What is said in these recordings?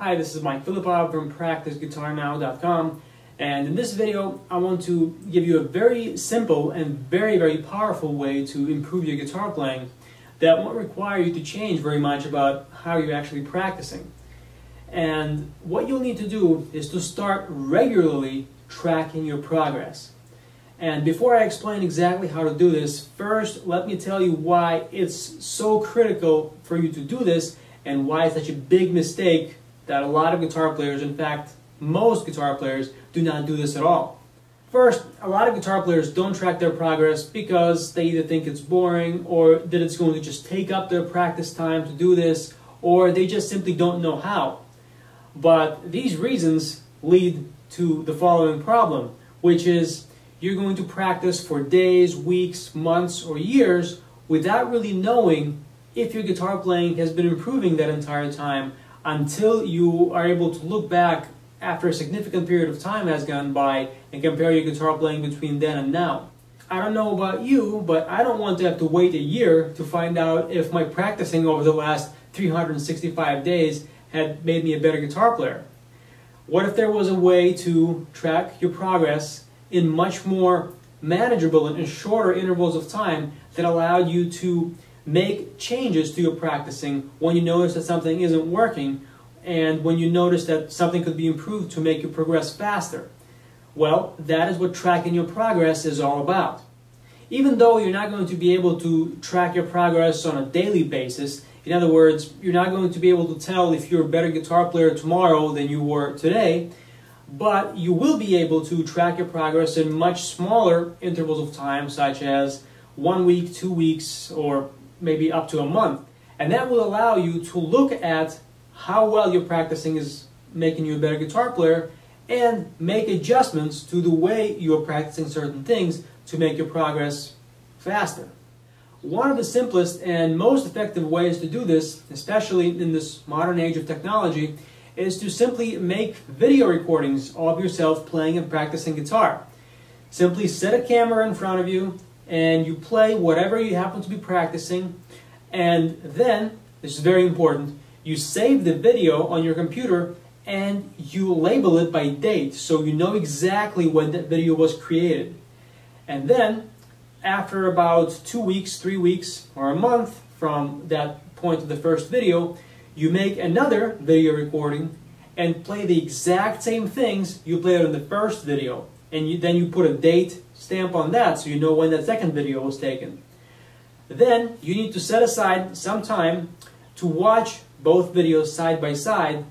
Hi, this is Mike Filipov from PracticeGuitarNow.com, and in this video I want to give you a very simple and very powerful way to improve your guitar playing that won't require you to change very much about how you're actually practicing. And what you'll need to do is to start regularly tracking your progress. And before I explain exactly how to do this, first let me tell you why it's so critical for you to do this and why it's such a big mistake that a lot of guitar players, in fact most guitar players, do not do this at all. First, a lot of guitar players don't track their progress because they either think it's boring, or that it's going to just take up their practice time to do this, or they just simply don't know how. But these reasons lead to the following problem, which is you're going to practice for days, weeks, months, or years without really knowing if your guitar playing has been improving that entire time, until you are able to look back after a significant period of time has gone by and compare your guitar playing between then and now. I don't know about you, but I don't want to have to wait a year to find out if my practicing over the last 365 days had made me a better guitar player. What if there was a way to track your progress in much more manageable and in shorter intervals of time that allowed you to make changes to your practicing when you notice that something isn't working, and when you notice that something could be improved to make you progress faster? Well, that is what tracking your progress is all about. Even though you're not going to be able to track your progress on a daily basis, in other words, you're not going to be able to tell if you're a better guitar player tomorrow than you were today, but you will be able to track your progress in much smaller intervals of time, such as 1 week, 2 weeks, or maybe up to a month. And that will allow you to look at how well your practicing is making you a better guitar player and make adjustments to the way you're practicing certain things to make your progress faster. One of the simplest and most effective ways to do this, especially in this modern age of technology, is to simply make video recordings of yourself playing and practicing guitar. Simply set a camera in front of you and you play whatever you happen to be practicing, and then, this is very important, you save the video on your computer and you label it by date so you know exactly when that video was created. And then, after about 2 weeks, 3 weeks, or a month from that point of the first video, you make another video recording and play the exact same things you played in the first video. And then you put a date stamp on that so you know when that second video was taken. Then you need to set aside some time to watch both videos side by side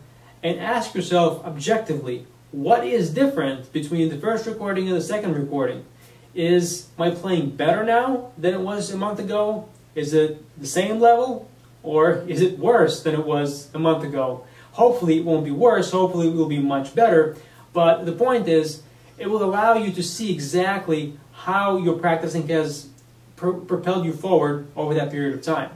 and ask yourself objectively, what is different between the first recording and the second recording? Is my playing better now than it was a month ago? Is it the same level? Or is it worse than it was a month ago? Hopefully it won't be worse, hopefully it will be much better, but the point is, it will allow you to see exactly how your practicing has propelled you forward over that period of time.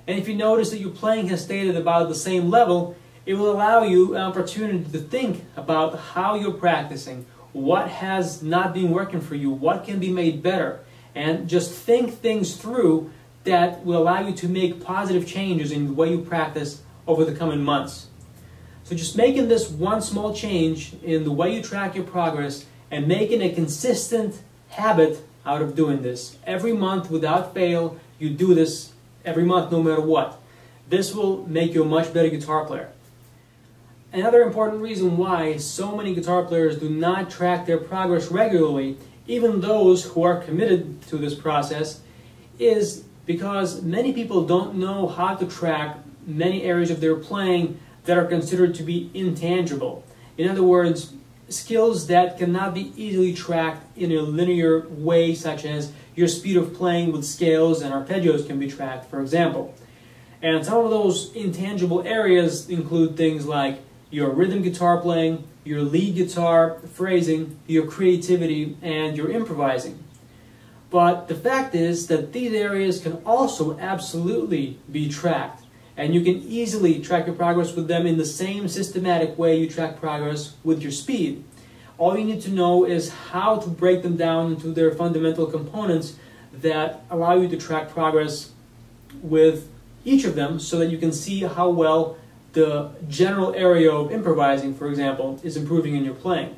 And if you notice that your playing has stayed at about the same level, it will allow you an opportunity to think about how you're practicing, what has not been working for you, what can be made better, and just think things through that will allow you to make positive changes in the way you practice over the coming months. So just making this one small change in the way you track your progress and making a consistent habit out of doing this. Every month without fail, you do this every month no matter what. This will make you a much better guitar player. Another important reason why so many guitar players do not track their progress regularly, even those who are committed to this process, is because many people don't know how to track many areas of their playing that are considered to be intangible. In other words, skills that cannot be easily tracked in a linear way, such as your speed of playing with scales and arpeggios can be tracked, for example. And some of those intangible areas include things like your rhythm guitar playing, your lead guitar phrasing, your creativity, and your improvising. But the fact is that these areas can also absolutely be tracked. And you can easily track your progress with them in the same systematic way you track progress with your speed. All you need to know is how to break them down into their fundamental components that allow you to track progress with each of them so that you can see how well the general area of improvising, for example, is improving in your playing.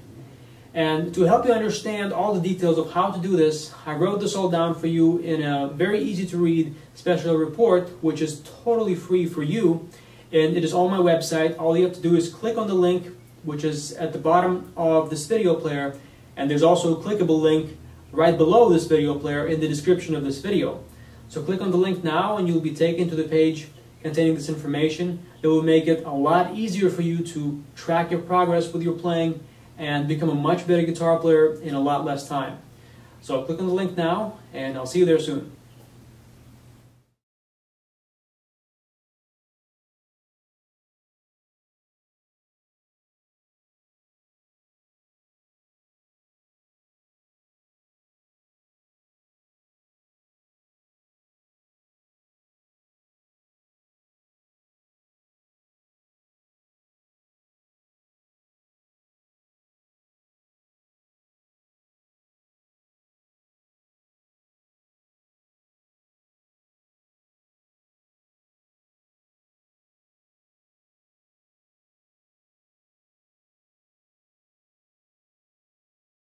And to help you understand all the details of how to do this, I wrote this all down for you in a very easy to read special report, which is totally free for you. And it is on my website. All you have to do is click on the link, which is at the bottom of this video player. And there's also a clickable link right below this video player in the description of this video. So click on the link now and you'll be taken to the page containing this information. It will make it a lot easier for you to track your progress with your playing and become a much better guitar player in a lot less time. So click on the link now, and I'll see you there soon.